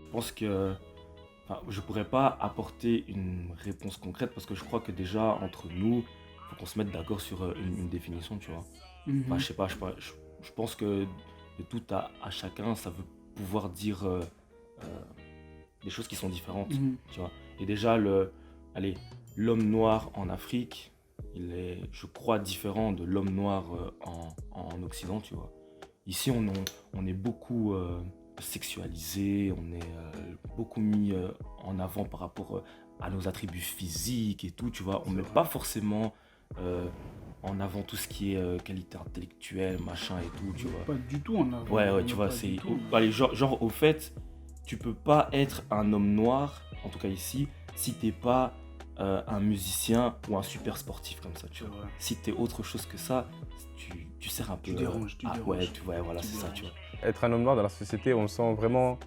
Je pense que je pourrais pas apporter une réponse concrète parce que je crois que déjà entre nous, il faut qu'on se mette d'accord sur une définition, tu vois. Je sais pas, je pense que de tout à chacun, ça veut pouvoir dire euh, des choses qui sont différentes, Mhm. tu vois. Et déjà, allez, l'homme noir en Afrique, il est, je crois, différent de l'homme noir en Occident, tu vois. Ici, on est beaucoup sexualisé, on est beaucoup mis en avant par rapport à nos attributs physiques et tout, tu vois. On C'est met vrai. pas forcément euh, en avant tout ce qui est qualité intellectuelle, machin et tout, tu vois. Pas du tout en avant. Ouais, On ouais, met tu vois, pas du c'est. tout. Allez, genre, au fait, tu peux pas être un homme noir, en tout cas ici, si t'es pas un musicien ou un super sportif comme ça, tu C'est vois. vrai. Si t'es autre chose que ça, tu sers un peu. Tu déranges, tu Ouais, déranges. tu vois, voilà, Tu c'est ça, tu déranges. vois. Être un homme noir dans la société, on le sent vraiment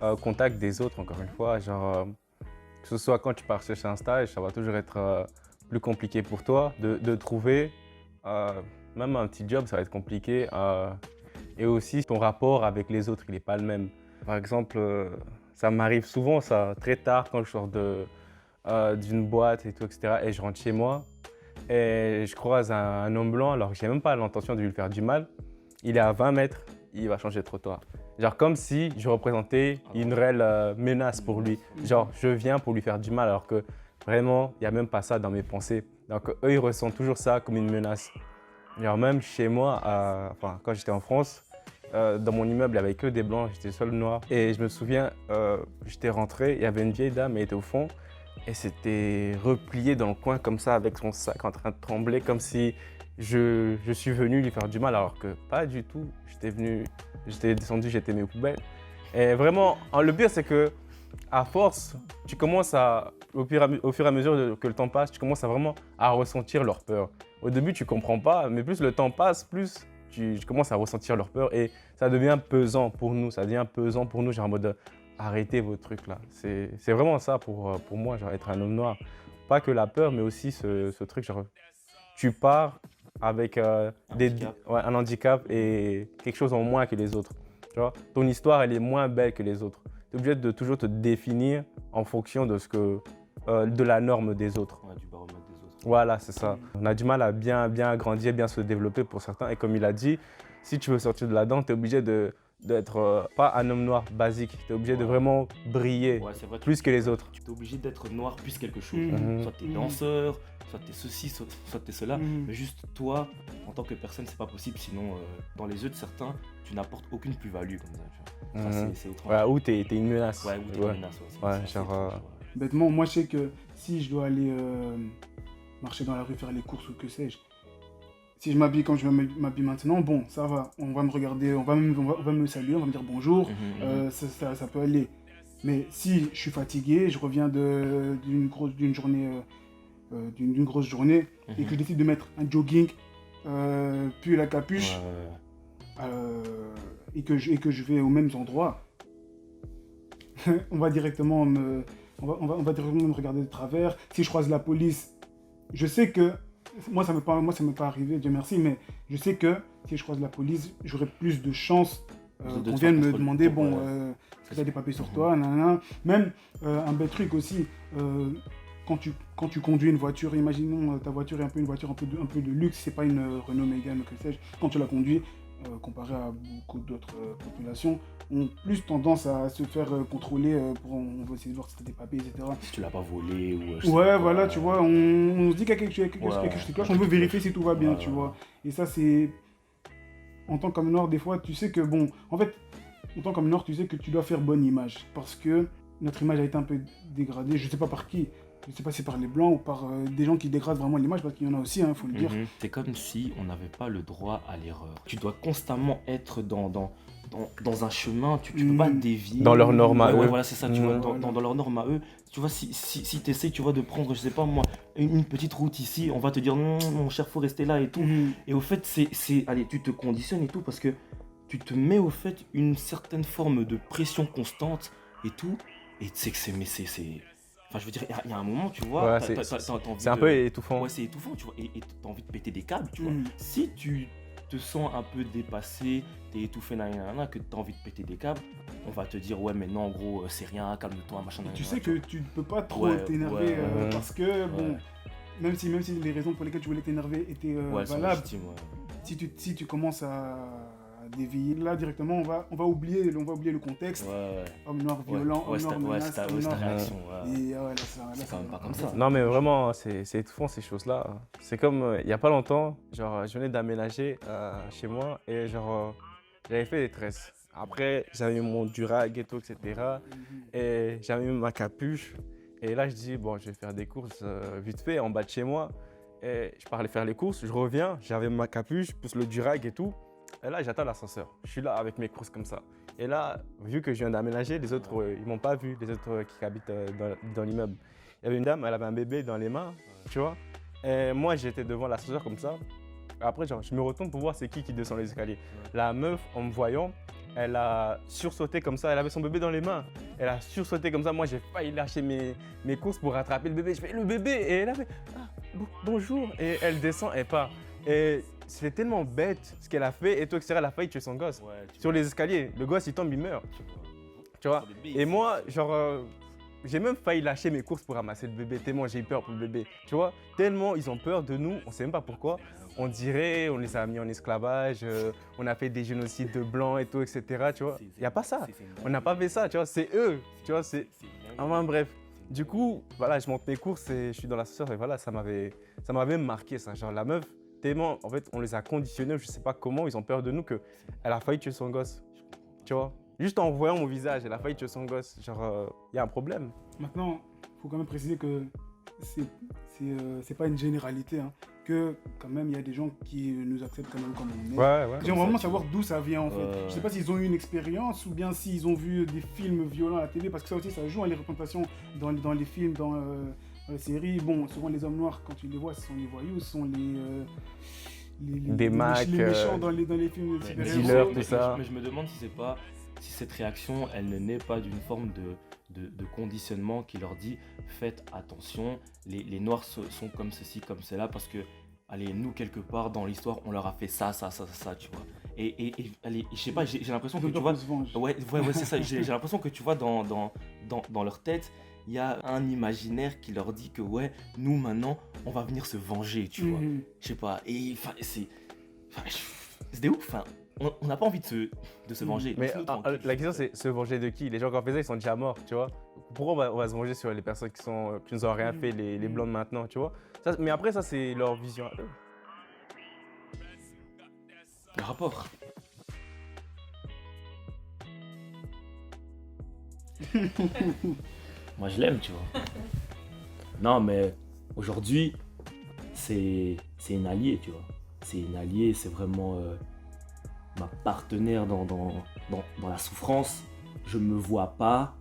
au contact des autres, encore une fois. Que ce soit quand tu pars chercher un stage, ça va toujours être plus compliqué pour toi de trouver. euh, Même un petit job, ça va être compliqué. Et aussi, ton rapport avec les autres, il n'est pas le même. Par exemple, ça m'arrive souvent, ça, très tard, quand je sors d'une boîte et tout, etc. Et je rentre chez moi et je croise un homme blanc alors que je n'ai même pas l'intention de lui faire du mal. Il est à 20 mètres, il va changer de trottoir. Genre comme si je représentais une réelle menace pour lui. Genre je viens pour lui faire du mal alors que vraiment, il n'y a même pas ça dans mes pensées. Donc eux, ils ressentent toujours ça comme une menace. Genre même chez moi, quand j'étais en France, dans mon immeuble, il n'y avait que des blancs, j'étais seul noir. Et je me souviens, j'étais rentré, il y avait une vieille dame, elle était au fond. Et c'était replié dans le coin comme ça avec son sac en train de trembler comme si je suis venu lui faire du mal alors que pas du tout. J'étais descendu, j'étais mes poubelles. Et vraiment, le pire c'est que à force, tu commences au fur et à mesure que le temps passe, tu commences à vraiment à ressentir leur peur. Au début, tu comprends pas, mais plus le temps passe, plus tu commences à ressentir leur peur et ça devient pesant pour nous. Ça devient pesant pour nous, genre en mode arrêtez vos trucs là. C'est vraiment ça pour moi, genre être un homme noir. Pas que la peur, mais aussi ce truc, genre tu pars avec Handicap. un handicap et quelque chose en moins que les autres. Tu vois? Ton histoire, elle est moins belle que les autres. Tu es obligé de toujours te définir en fonction de la norme des autres. Ouais, du baromètre des autres. Voilà, c'est ça. On a du mal à bien grandir, bien se développer pour certains. Et comme il a dit, si tu veux sortir de là-dedans, tu es obligé d'être pas un homme noir basique. Tu es obligé de Ouais. vraiment briller Ouais, c'est vrai. plus que les autres. Tu es obligé d'être noir plus quelque chose. Mhm. Soit tu es Mhm. danseur, soit tu es ceci, soit tu es cela. Mhm. Mais juste toi, en tant que personne, c'est pas possible. Sinon, dans les yeux de certains, tu n'apportes aucune plus-value comme ça. Tu vois. Ça, Mhm. c'est autre Ouais, chose. ou t'es une menace. Ouais, ou t'es Ouais. une menace. Ouais, c'est genre, étrange, ouais. Bêtement, moi je sais que si je dois aller marcher dans la rue, faire les courses ou que sais-je, si je m'habille comme je m'habille maintenant, bon, ça va. On va me regarder, on va me saluer, on va me dire bonjour, ça peut aller. Mais si je suis fatigué, je reviens d'une journée, d'une grosse journée, et que je décide de mettre un jogging, puis la capuche, et que je vais aux mêmes endroits, on va directement on va directement me regarder de travers. Si je croise la police, je sais que moi ça m'est pas arrivé, Dieu merci, mais je sais que si je croise la police, j'aurai plus de chances De qu'on te vienne faire me contrôler. demander bon, Ouais. est-ce que tu as des papiers sur toi, nanana. Même un bête truc aussi, quand tu conduis une voiture, imaginons ta voiture est une voiture un peu de luxe, c'est pas une Renault Mégane ou que sais-je, quand tu la conduis, comparé à beaucoup d'autres populations, ont plus tendance à se faire contrôler on veut essayer de voir si tu as des papiers, etc. Si tu l'as pas volé ou. je sais Ouais, pas voilà, quoi. tu vois, on se dit qu'il y a quelque Ouais, chose qui cloche, un on truc veut qui vérifier cloche. si tout va bien, Ouais, tu ouais, vois. Et ça, c'est. En tant qu'homme noir, des fois, tu sais que, bon, en fait, en tant qu'homme noir, tu sais que tu dois faire bonne image. Parce que notre image a été un peu dégradée, je sais pas par qui. Je sais pas si c'est par les blancs ou par des gens qui dégradent vraiment l'image, parce qu'il y en a aussi, il faut le dire. C'est comme si on n'avait pas le droit à l'erreur. Tu dois constamment être dans un chemin, tu peux pas dévier. Dans leur norme à Ouais, eux. voilà, c'est ça, tu vois, Voilà. dans leur norme à eux. Tu vois, si tu essaies, tu vois, de prendre, je sais pas moi, une petite route ici, on va te dire non, mon cher, faut rester là et tout. Et au fait, allez, tu te conditionnes et tout parce que tu te mets au fait une certaine forme de pression constante et tout. Et tu sais que c'est. Mais c'est. Enfin, je veux dire, il y a un moment, tu vois, Ouais, t'as envie c'est un de. peu étouffant. Ouais, c'est étouffant, tu vois, et t'as envie de péter des câbles, tu vois. Mhm. Si tu te sens un peu dépassé, t'es étouffé, nanana, que t'as envie de péter des câbles, on va te dire, ouais, mais non, en gros, c'est rien, calme-toi, machin, Et tu nanana, sais que tu ne peux pas trop Ouais, t'énerver ouais. parce que, bon, Ouais. même si les raisons pour lesquelles tu voulais t'énerver étaient Ouais, elles sont valables, légitimes, ouais. si tu commences à dévier, là directement, on va oublier le contexte. Ouais, Homme noir ouais. violent, Ouais, homme noir menace, c'est ta homme noir. réaction, ouais. Et ouais, là, là, C'est quand même pas comme ça. Non, mais vraiment, c'est étouffant ces choses-là. C'est comme il n'y a pas longtemps, genre, je venais d'aménager chez moi et genre, j'avais fait des tresses. Après, j'avais mis mon durag et tout, etc. Et j'avais mis ma capuche. Et là, je dis, bon, je vais faire des courses vite fait en bas de chez moi. Et je parlais faire les courses, je reviens, j'avais ma capuche, plus le durag et tout. Et là, j'attends l'ascenseur. Je suis là avec mes courses comme ça. Et là, vu que je viens d'aménager, les autres, ils m'ont pas vu, les autres qui habitent dans l'immeuble. Il y avait une dame, elle avait un bébé dans les mains, tu vois. Et moi, j'étais devant l'ascenseur comme ça. Après, genre, je me retourne pour voir c'est qui descend les escaliers. La meuf, en me voyant, elle a sursauté comme ça. Elle avait son bébé dans les mains. Elle a sursauté comme ça. Moi, j'ai failli lâcher mes courses pour rattraper le bébé. Je fais le bébé. Et elle a fait bonjour. Et elle descend et part. Et c'était tellement bête ce qu'elle a fait. Et tout, etc. Elle a failli tuer son gosse. Ouais, tu Sur les escaliers, le gosse, il tombe, il meurt. Tu vois. Et moi, genre, j'ai même failli lâcher mes courses pour ramasser le bébé, tellement j'ai eu peur pour le bébé. Tu vois, tellement ils ont peur de nous, on ne sait même pas pourquoi. On dirait, on les a mis en esclavage, on a fait des génocides de blancs et tout, etc. Tu vois, il n'y a pas ça. On n'a pas fait ça, tu vois, c'est eux. Tu vois, c'est. Enfin bref. Du coup, voilà, je monte mes courses et je suis dans l'ascenseur et voilà, ça m'avait marqué ça. Genre la meuf, tellement, en fait, on les a conditionnés, je ne sais pas comment, ils ont peur de nous qu'elle a failli tuer son gosse. Tu vois. Juste en voyant mon visage, elle a failli tuer son gosse. Genre, il y a un problème. Maintenant, il faut quand même préciser que c'est pas une généralité, hein, que quand même il y a des gens qui nous acceptent quand même comme on est. Ouais. J'aimerais vraiment savoir d'où ça vient en fait. Ouais. Je sais pas s'ils ont eu une expérience ou bien s'ils ont vu des films violents à la télé, parce que ça aussi ça joue, hein, les représentations dans les films, dans les séries. Bon, souvent les hommes noirs, quand tu les vois, ce sont les voyous, ce sont Des Macs, les méchants dans les films de Mais- super-héros. dealers, tout ça. Mais je me demande si cette réaction, elle ne naît pas d'une forme de conditionnement qui leur dit faites attention, les noirs sont comme ceci, comme cela, parce que, allez, nous, quelque part dans l'histoire, on leur a fait ça, tu vois. Et allez, je sais pas, j'ai l'impression que tu vois. Ouais, c'est ça, j'ai l'impression que tu vois, dans leur tête, il y a un imaginaire qui leur dit que, ouais, nous, maintenant, on va venir se venger, tu vois. Je sais pas, et enfin, c'est des ouf, enfin. On n'a pas envie de se venger. Mais Laisse-nous tranquille. la question, c'est se venger de qui? Les gens qui ont fait ça, ils sont déjà morts, tu vois. Pourquoi on va se venger sur les personnes qui nous ont rien fait, les blancs de maintenant, tu vois. Ça, mais après, ça, c'est leur vision à eux. Le rapport. Moi, je l'aime, tu vois. Non, mais aujourd'hui, c'est une alliée, tu vois. C'est une alliée, c'est vraiment ma partenaire dans la souffrance. Je me vois pas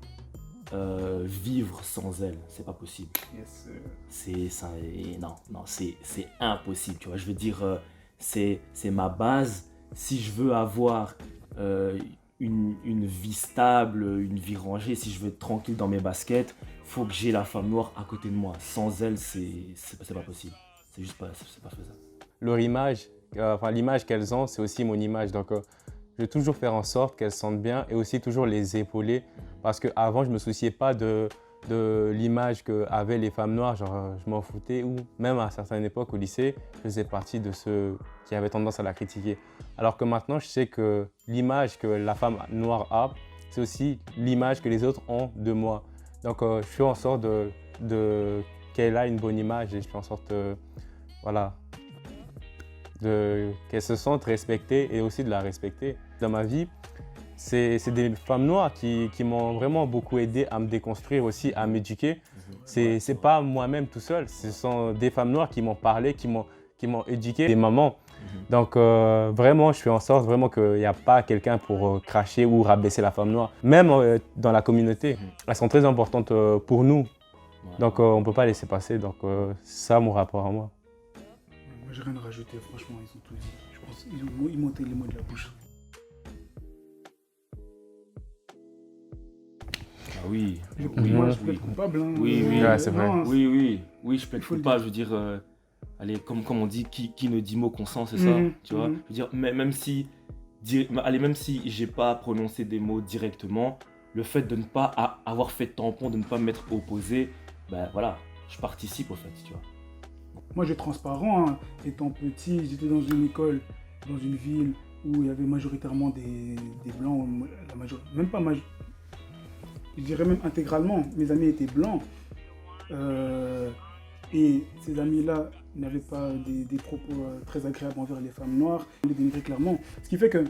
vivre sans elle. C'est pas possible. Yes, C'est ça, non, c'est impossible, tu vois. Je veux dire, c'est ma base. Si je veux avoir une vie stable, une vie rangée, si je veux être tranquille dans mes baskets, faut que j'ai la femme noire à côté de moi. Sans elle, c'est pas possible. C'est juste pas, c'est pas faisable. Leur image, enfin l'image qu'elles ont, c'est aussi mon image. Donc, je vais toujours faire en sorte qu'elles se sentent bien et aussi toujours les épauler. Parce qu'avant, je ne me souciais pas de l'image qu'avaient les femmes noires. Genre, je m'en foutais. Ou même à certaines époques au lycée, je faisais partie de ceux qui avaient tendance à la critiquer. Alors que maintenant, je sais que l'image que la femme noire a, c'est aussi l'image que les autres ont de moi. Donc, je fais en sorte qu'elle a une bonne image et je fais en sorte, voilà, qu'elle se sente respectée et aussi de la respecter. Dans ma vie, c'est des femmes noires qui m'ont vraiment beaucoup aidé à me déconstruire aussi, à m'éduquer. C'est pas moi-même tout seul, ce sont des femmes noires qui m'ont parlé, qui m'ont éduqué, des mamans. Donc vraiment, je fais en sorte vraiment qu'il n'y a pas quelqu'un pour cracher ou rabaisser la femme noire. Même dans la communauté, elles sont très importantes pour nous. Donc on ne peut pas laisser passer. Donc c'est ça mon rapport à moi. Moi, j'ai rien à rajouter, franchement, ils ont tout dit. Je pense qu'ils m'ont ôté les mots de la bouche. Ah oui, Moi, je oui, plaide coupable. Hein. Oui, oui. Ouais, c'est vrai. Non, oui, je plaide Faut le pas, je veux dire, allez, comme on dit, qui ne dit mot consent, c'est ça, Mhm, tu vois. mhm. Je veux dire, même si j'ai pas prononcé des mots directement, le fait de ne pas avoir fait tampon, de ne pas m'être opposé, ben voilà, je participe au fait, tu vois. Moi, je suis transparent. Hein. Étant petit, j'étais dans une école, dans une ville où il y avait majoritairement des blancs. Même pas je dirais même intégralement. Mes amis étaient blancs. Euh, et ces amis-là n'avaient pas des propos très agréables envers les femmes noires. Ils les dénigraient clairement. Ce qui fait que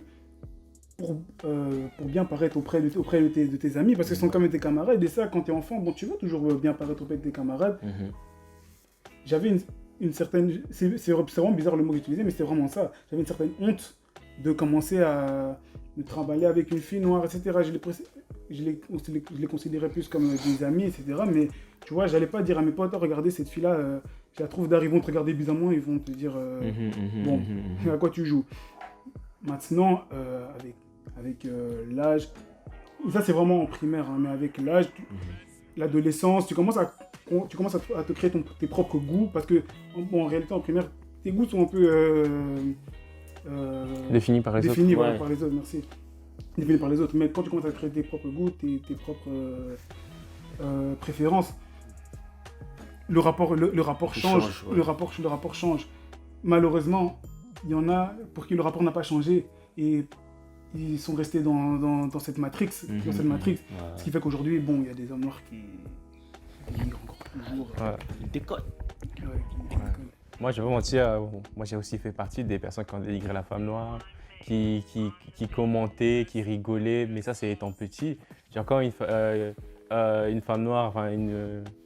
pour bien paraître auprès de tes amis, parce que ce sont quand même tes camarades, et ça, quand tu es enfant, bon, tu veux toujours bien paraître auprès de tes camarades. J'avais une certaine... C'est vraiment bizarre le mot que j'utilisais, mais c'était vraiment ça. J'avais une certaine honte de commencer à me trimballer avec une fille noire, etc. Je les considérais plus comme des amis, etc. Mais tu vois, j'allais pas dire à mes potes, oh, regardez cette fille-là, je la trouve d'art, ils vont te regarder bizarrement, ils vont te dire, bon, à quoi tu joues. Maintenant, avec l'âge, ça c'est vraiment en primaire, hein, mais avec l'âge, l'adolescence, tu commences à te créer tes propres goûts, parce que en réalité en primaire, tes goûts sont un peu Défini par les définis autres. Ouais. par les autres, merci. Définis par les autres, mais quand tu commences à créer tes propres goûts, tes propres préférences, le rapport Il change, change, ouais. le rapport change. Malheureusement, il y en a pour qui le rapport n'a pas changé et ils sont restés dans cette matrix, Ouais. ce qui fait qu'aujourd'hui, bon, il y a des hommes noirs qui dénigrent encore toujours. Ouais. Il déconne. Qui décollent. Moi, je vais pas mentir, moi j'ai aussi fait partie des personnes qui ont dénigré la femme noire, qui commentaient, qui rigolaient, mais ça c'est étant petit. J'ai encore une femme noire, enfin,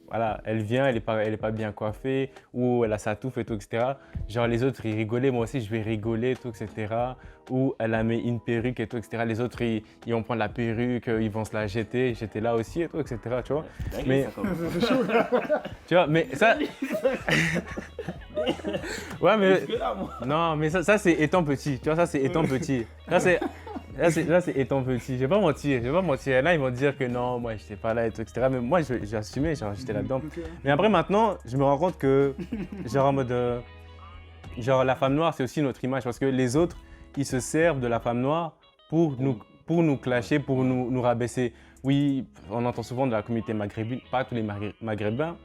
voilà, elle vient, elle est pas bien coiffée, ou elle a sa touffe et tout, etc. Genre les autres ils rigolaient, moi aussi je vais rigoler, tout, etc. Ou elle a mis une perruque et tout, etc. Les autres ils vont prendre la perruque, ils vont se la jeter, j'étais là aussi et tout, etc. Tu vois. Mais- C'est chaud, là. Tu vois, mais ça. Ouais, mais. Jusque-là, moi. Non, mais ça c'est étant petit. Tu vois, ça c'est étant petit. Là c'est étant petit. Je vais pas mentir. Là, ils vont dire que non, moi j'étais pas là et tout, etc. Mais moi j'ai assumé, genre j'étais là-dedans. Ok. Mais après maintenant, je me rends compte que, genre en mode. Genre la femme noire, c'est aussi notre image. Parce que les autres, ils se servent de la femme noire pour nous clasher, pour nous rabaisser. Oui, on entend souvent de la communauté maghrébine, pas tous les maghrébins.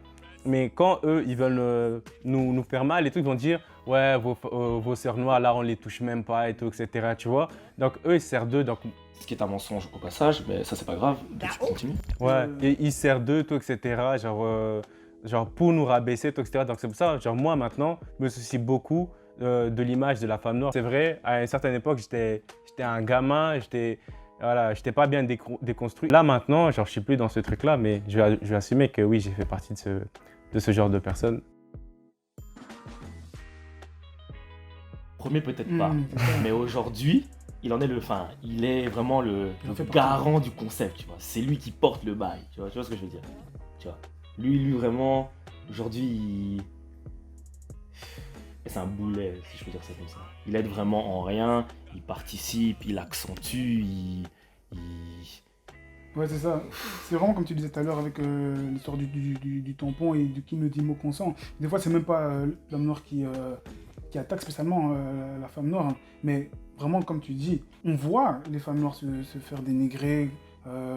Mais quand eux, ils veulent nous faire mal et tout, ils vont dire ouais, vos sœurs noires, là, on les touche même pas et tout, etc. Tu vois. Donc eux, ils se servent d'eux. Donc, Ce qui est un mensonge au passage, mais ça c'est pas grave, donc tu continues. ouais, et ils se servent d'eux, tout, etc. Genre pour nous rabaisser, tout, etc. Donc c'est pour ça, genre moi maintenant, je me soucie beaucoup de l'image de la femme noire. C'est vrai, à une certaine époque, j'étais un gamin, j'étais pas bien déconstruit. Là maintenant, genre je suis plus dans ce truc-là, mais je vais assumer que oui, j'ai fait partie de ce genre de personnes. Premier peut-être pas, c'est ça. mais aujourd'hui, il est vraiment le Il en fait partie. garant du concept, tu vois. C'est lui qui porte le bail, tu vois ce que je veux dire. Tu vois. Lui vraiment, aujourd'hui, c'est un boulet, si je peux dire ça comme ça. Il aide vraiment en rien, il participe, il accentue, Ouais, c'est ça. C'est vraiment comme tu disais tout à l'heure avec l'histoire du tampon et du qui ne dit mot consent. Des fois, c'est même pas l'homme noir qui attaque spécialement la femme noire, hein. Mais vraiment, comme tu dis, on voit les femmes noires se faire dénigrer,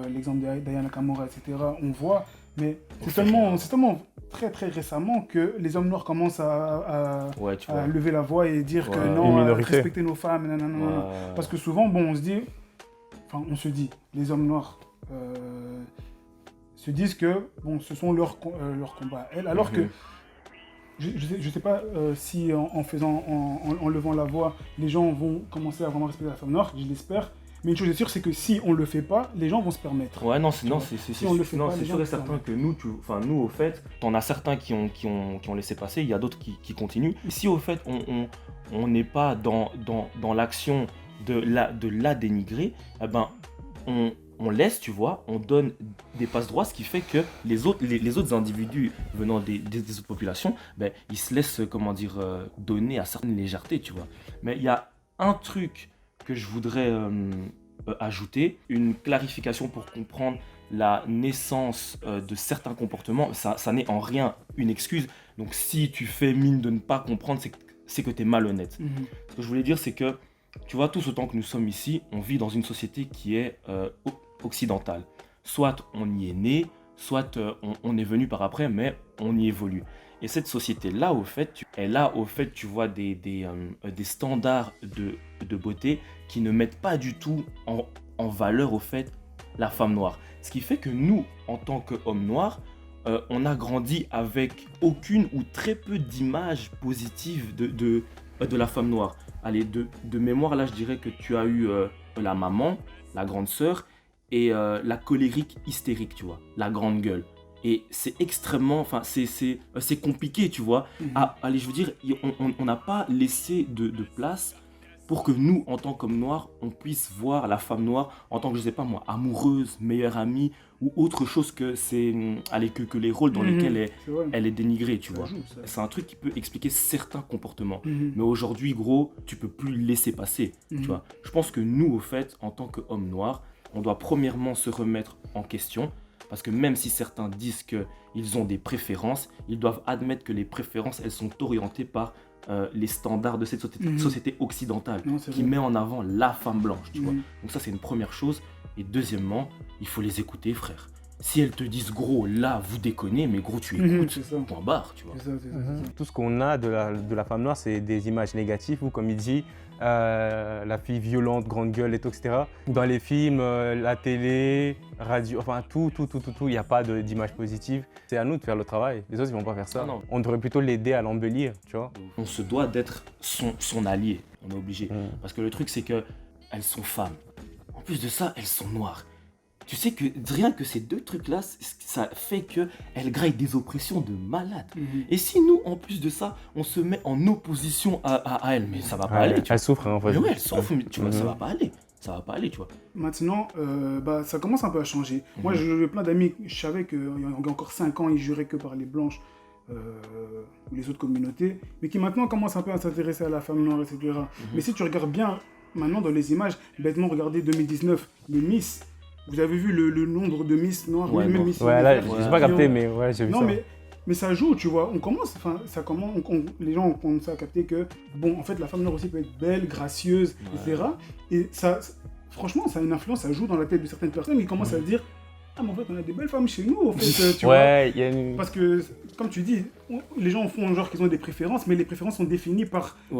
l'exemple d'Aya Nakamura, etc. On voit, mais c'est seulement très très récemment que les hommes noirs commencent Ouais, tu à vois. lever la voix et dire que Ouais. non, Une minorité. respectez nos femmes, nanana. Ouais. Parce que souvent, bon, on se dit, les hommes noirs se disent que bon, ce sont leurs combats à elles, alors que je sais pas si en levant la voix, les gens vont commencer à vraiment respecter la femme noire, je l'espère. Mais une chose est sûre, c'est que si on le fait pas, les gens vont se permettre. Ouais, non, Tu vois. c'est Si on le fait pas, les gens sûr et le certain ferment. que nous, au fait, t'en as certains qui ont laissé passer, il y a d'autres qui continuent. Si au fait, on n'est pas dans l'action de la dénigrer, eh ben, on laisse, tu vois, on donne des passes droits, ce qui fait que les autres individus venant des autres populations, ben, ils se laissent, comment dire, donner à certaines légèretés, tu vois. Mais il y a un truc que je voudrais ajouter, une clarification pour comprendre la naissance de certains comportements, ça n'est en rien une excuse. Donc si tu fais mine de ne pas comprendre, c'est que tu es malhonnête. Ce que je voulais dire, c'est que, tu vois, tous autant que nous sommes ici, on vit dans une société qui est occidentale. Soit on y est né, soit on est venu par après, mais on y évolue. Et cette société-là, elle a, tu vois, des standards de beauté qui ne mettent pas du tout en valeur, la femme noire. Ce qui fait que nous, en tant qu'hommes noirs, on a grandi avec aucune ou très peu d'images positives de la femme noire. Allez, de mémoire, là, je dirais que tu as eu la maman, la grande sœur, et la colérique hystérique, tu vois, la grande gueule. Et c'est extrêmement, enfin, c'est compliqué, tu vois. Allez, je veux dire, on n'a pas laissé de place pour que nous, en tant qu'hommes noirs, on puisse voir la femme noire en tant que, je sais pas moi, amoureuse, meilleure amie, ou autre chose que que les rôles dans lesquels elle est dénigrée, tu vois. C'est un truc qui peut expliquer certains comportements. Mais aujourd'hui, gros, tu peux plus le laisser passer, tu vois. Je pense que nous, en tant qu'hommes noirs, on doit premièrement se remettre en question. Parce que même si certains disent qu'ils ont des préférences, ils doivent admettre que les préférences, elles sont orientées par les standards de cette société occidentale qui met en avant la femme blanche, tu vois. Donc ça, c'est une première chose. Et deuxièmement, il faut les écouter, frère. Si elles te disent, gros, là, vous déconnez, mais gros, tu écoutes, point barre, tu vois. C'est ça. Tout ce qu'on a de la femme noire, c'est des images négatives, ou comme il dit, la fille violente, grande gueule et tout, etc. Dans les films, la télé, radio, enfin tout, il n'y a pas d'image positive. C'est à nous de faire le travail, les autres ils vont pas faire ça. Non. On devrait plutôt l'aider à l'embellir, tu vois. On se doit d'être son allié, on est obligé. Parce que le truc, c'est qu'elles sont femmes. En plus de ça, elles sont noires. Tu sais que rien que ces deux trucs-là, ça fait qu'elles graillent des oppressions de malades. Et si nous, en plus de ça, on se met en opposition à elles, mais ça va pas aller. Tu vois. Elles souffrent, en fait. Mais ouais, elles souffrent, mais tu vois, ça va pas aller. Ça va pas aller, tu vois. Maintenant, ça commence un peu à changer. Moi, j'ai plein d'amis, je savais qu'il y a encore 5 ans, ils juraient que par les blanches ou les autres communautés, mais qui maintenant commencent un peu à s'intéresser à la femme noire, etc. Mais si tu regardes bien, maintenant, dans les images, bêtement, regardez 2019, les Miss. Vous avez vu le nombre de Miss noires, Ouais, même non. Miss Ouais, là, Univers, j'ai pas capté, mais ouais, j'ai vu non, ça. mais ça joue, tu vois. Les gens ont commencé à capter que, bon, en fait, la femme noire aussi peut être belle, gracieuse, etc. Et ça, franchement, ça a une influence, ça joue dans la tête de certaines personnes qui commencent à se dire, ah, mais en fait, on a des belles femmes chez nous, en fait, tu vois. Ouais, il y a une... Parce que, comme tu dis, les gens font genre qu'ils ont des préférences, mais les préférences sont définies par les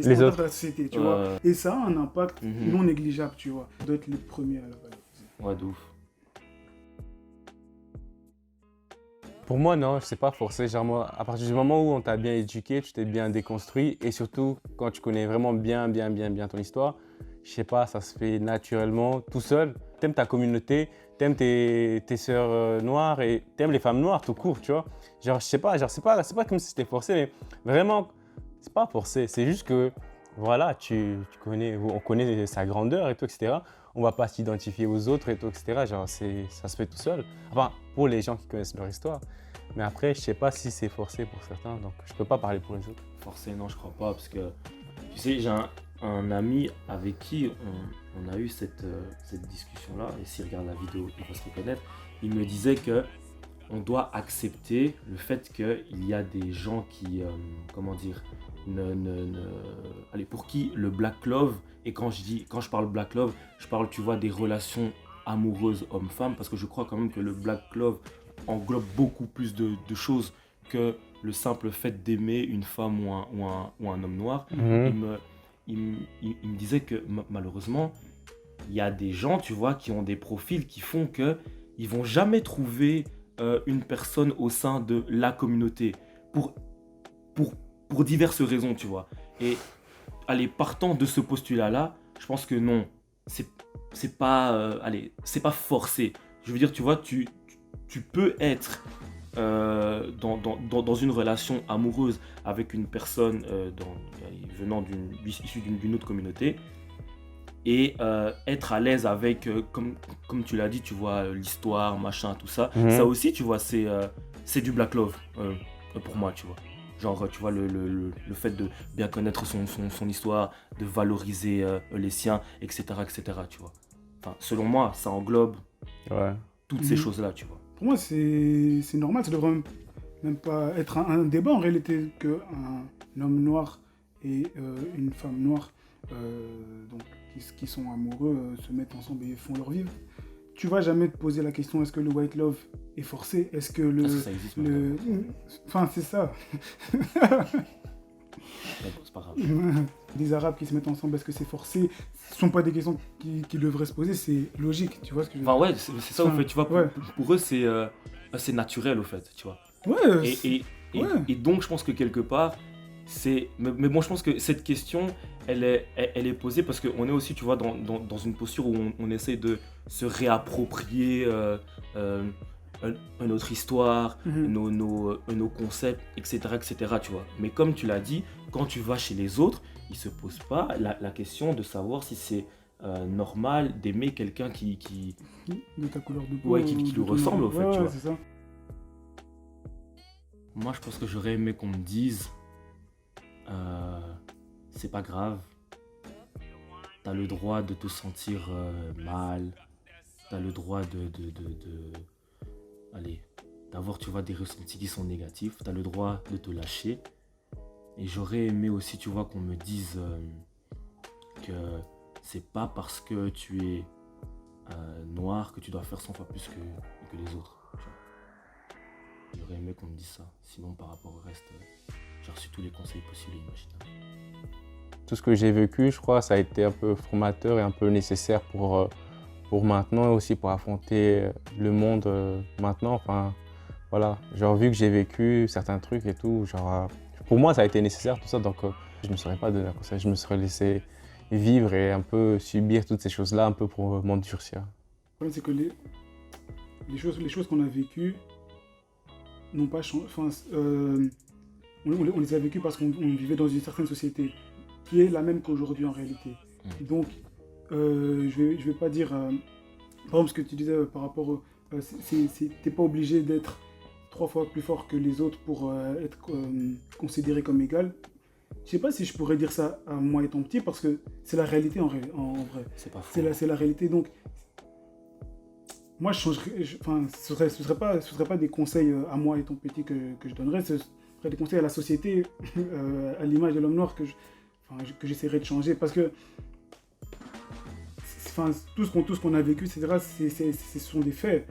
standards autres. de la société, tu vois. Et ça a un impact non négligeable, tu vois. On doit être les premiers à la valoriser. Ouais, de ouf. Pour moi, non, je sais pas forcé. Genre, moi, à partir du moment où on t'a bien éduqué, tu t'es bien déconstruit, et surtout quand tu connais vraiment bien ton histoire, je sais pas, ça se fait naturellement, tout seul. T'aimes ta communauté, t'aimes tes sœurs noires et t'aimes les femmes noires tout court, tu vois. Genre, je sais pas, c'est pas comme si c'était forcé, mais vraiment, c'est pas forcé. C'est juste que, voilà, on connaît sa grandeur et tout, etc. On va pas s'identifier aux autres et tout, etc. Genre, ça se fait tout seul. Enfin, pour les gens qui connaissent leur histoire. Mais après, je sais pas si c'est forcé pour certains, donc je peux pas parler pour les autres. Forcé, non, je crois pas, parce que, tu sais, j'ai un ami avec qui on a eu cette discussion-là, et s'il regarde la vidéo, il va se reconnaître. Il me disait que on doit accepter le fait qu'il y a des gens qui, allez, pour qui le Black Love, et quand je parle Black Love, je parle, tu vois, des relations amoureuses homme-femme, parce que je crois quand même que le Black Love englobe beaucoup plus de choses que le simple fait d'aimer une femme ou un homme noir. Il me disait que malheureusement, il y a des gens, tu vois, qui ont des profils qui font qu'ils vont jamais trouver une personne au sein de la communauté pour diverses raisons, tu vois. Et allez, partant de ce postulat-là, je pense que non, c'est pas forcé. Je veux dire, tu vois, tu peux être dans une relation amoureuse avec une personne issue d'une autre communauté et être à l'aise avec, comme tu l'as dit, tu vois, l'histoire, machin, tout ça. Ça aussi, tu vois, c'est du Black Love pour moi, tu vois. Genre, tu vois, le fait de bien connaître son histoire, de valoriser les siens, etc., tu vois. Enfin, selon moi, ça englobe Ouais. Toutes ces Mhm. choses-là, tu vois. Pour moi, c'est normal, ça devrait même pas être un débat en réalité qu'un homme noir et une femme noire donc, qui sont amoureux se mettent ensemble et font leur vie. Tu vas jamais te poser la question est-ce que le white love est forcé? Est-ce que Est-ce que ça existe même Enfin, c'est ça. Bon, c'est pas grave. Des Arabes qui se mettent ensemble, est-ce que c'est forcé? Ce ne sont pas des questions qui devraient se poser, c'est logique, tu vois ce que je veux dire? Enfin, ouais, c'est ça, au fait, tu vois. Ouais. Pour eux, c'est naturel, au fait, tu vois. Ouais, Et ouais. donc, je pense que quelque part, c'est. Mais bon, je pense que cette question, elle est posée parce qu'on est aussi, tu vois, dans une posture où on essaie de se réapproprier notre histoire, Mhm. nos concepts, etc., tu vois. Mais comme tu l'as dit, quand tu vas chez les autres, ils ne se posent pas la question de savoir si c'est normal d'aimer quelqu'un qui De ta couleur de peau. Ouais, qui ou lui de ton ressemble, origine. au fait, Ouais, tu ouais, vois. c'est ça. Moi, je pense que j'aurais aimé qu'on me dise euh, c'est pas grave, t'as le droit de te sentir mal, t'as le droit allez, d'avoir, tu vois, des ressentis qui sont négatifs, t'as le droit de te lâcher. Et j'aurais aimé aussi, tu vois, qu'on me dise que c'est pas parce que tu es noir que tu dois faire 100 fois plus que les autres. Tu vois. J'aurais aimé qu'on me dise ça. Sinon, par rapport au reste, j'ai reçu tous les conseils possibles et imaginables. Tout ce que j'ai vécu, je crois, ça a été un peu formateur et un peu nécessaire pour maintenant et aussi pour affronter le monde maintenant. Enfin, voilà, genre vu que j'ai vécu certains trucs et tout, genre, pour moi ça a été nécessaire tout ça, donc je ne me serais pas donné un conseil, je me serais laissé vivre et un peu subir toutes ces choses-là un peu pour m'endurcir. Le problème, c'est que les choses qu'on a vécues n'ont pas changé. Enfin, on les a vécues parce qu'on vivait dans une certaine société qui est la même qu'aujourd'hui en réalité. Donc, je vais pas dire. Par exemple, ce que tu disais par rapport au. T'es pas obligé d'être 3 fois plus fort que les autres pour être considéré comme égal. Je sais pas si je pourrais dire ça à moi étant petit parce que c'est la réalité en vrai. C'est pas faux. C'est la réalité. Donc, moi, je changerais. Enfin, ce serait pas des conseils à moi étant petit que je donnerais. Ce serait des conseils à la société, à l'image de l'homme noir que j'essaierais de changer parce que enfin, tout ce qu'on a vécu, etc., ce sont des faits.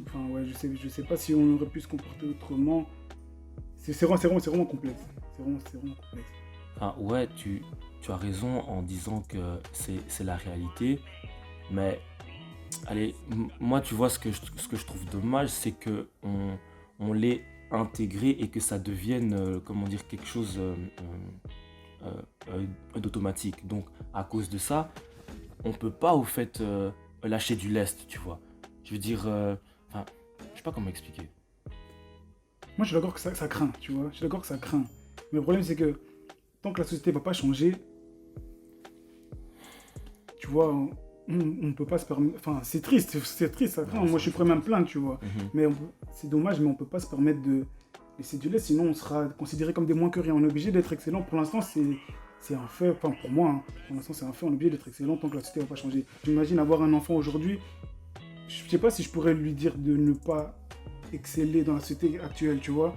Enfin, ouais, je sais pas si on aurait pu se comporter autrement. C'est vraiment complexe. C'est vraiment complexe. Enfin, ouais, tu as raison en disant que c'est la réalité. Mais, allez, moi, tu vois, ce que je trouve dommage, c'est que on l'ait intégré et que ça devienne, comment dire, quelque chose d'automatique. Donc, à cause de ça, on peut pas, au fait, lâcher du lest, tu vois. Je veux dire, enfin, je sais pas comment expliquer. Moi, je suis d'accord que ça craint, tu vois. Je suis d'accord que ça craint. Mais le problème, c'est que tant que la société va pas changer, tu vois, on ne peut pas se permettre. Enfin, c'est triste, ça craint. Ouais, Moi, je suis prêt même plaindre, tu vois. Mhm. Mais c'est dommage, mais on peut pas se permettre de laisser du lait, sinon on sera considéré comme des moins que rien. On est obligé d'être excellent. Pour l'instant, c'est un fait. Enfin, pour moi, hein, pour l'instant, c'est un fait. On est obligé d'être excellent tant que la société va pas changer. J'imagine avoir un enfant aujourd'hui. Je sais pas si je pourrais lui dire de ne pas exceller dans la société actuelle, tu vois.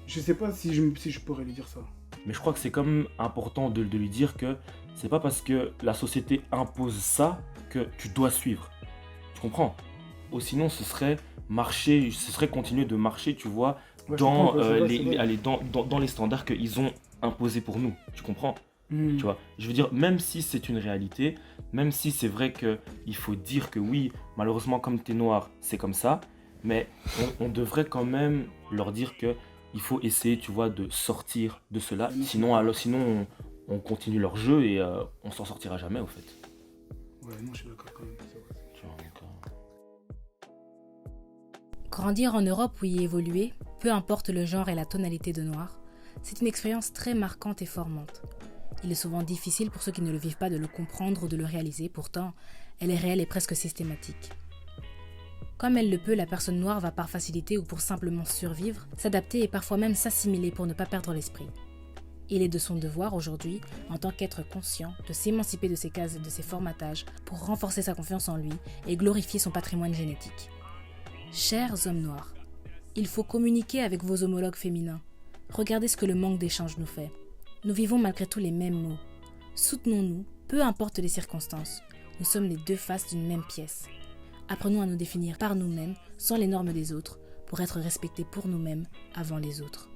Je sais pas si je pourrais lui dire ça. Mais je crois que c'est quand même important de lui dire que c'est pas parce que la société impose ça que tu dois suivre. Tu comprends? Ou sinon, ce serait marcher, ce serait continuer de marcher, tu vois, Ouais, je dans, comprends, c'est vrai, c'est vrai. allez, dans les standards qu'ils ont imposés pour nous. Tu comprends? Hmm. Tu vois, je veux dire, même si c'est une réalité, même si c'est vrai qu'il faut dire que oui, malheureusement, comme tu es noir, c'est comme ça, mais on devrait quand même leur dire que il faut essayer, tu vois, de sortir de cela. Sinon on continue leur jeu et on s'en sortira jamais, au fait. Ouais, non, je suis d'accord quand même. C'est vrai. Tu vois, donc, Grandir en Europe ou y évoluer, peu importe le genre et la tonalité de noir, c'est une expérience très marquante et formante. Il est souvent difficile pour ceux qui ne le vivent pas de le comprendre ou de le réaliser, pourtant, elle est réelle et presque systématique. Comme elle le peut, la personne noire va par facilité ou pour simplement survivre, s'adapter et parfois même s'assimiler pour ne pas perdre l'esprit. Il est de son devoir aujourd'hui, en tant qu'être conscient, de s'émanciper de ses cases et de ses formatages pour renforcer sa confiance en lui et glorifier son patrimoine génétique. Chers hommes noirs, il faut communiquer avec vos homologues féminins. Regardez ce que le manque d'échange nous fait. Nous vivons malgré tout les mêmes maux. Soutenons-nous, peu importe les circonstances. Nous sommes les deux faces d'une même pièce. Apprenons à nous définir par nous-mêmes, sans les normes des autres, pour être respectés pour nous-mêmes avant les autres.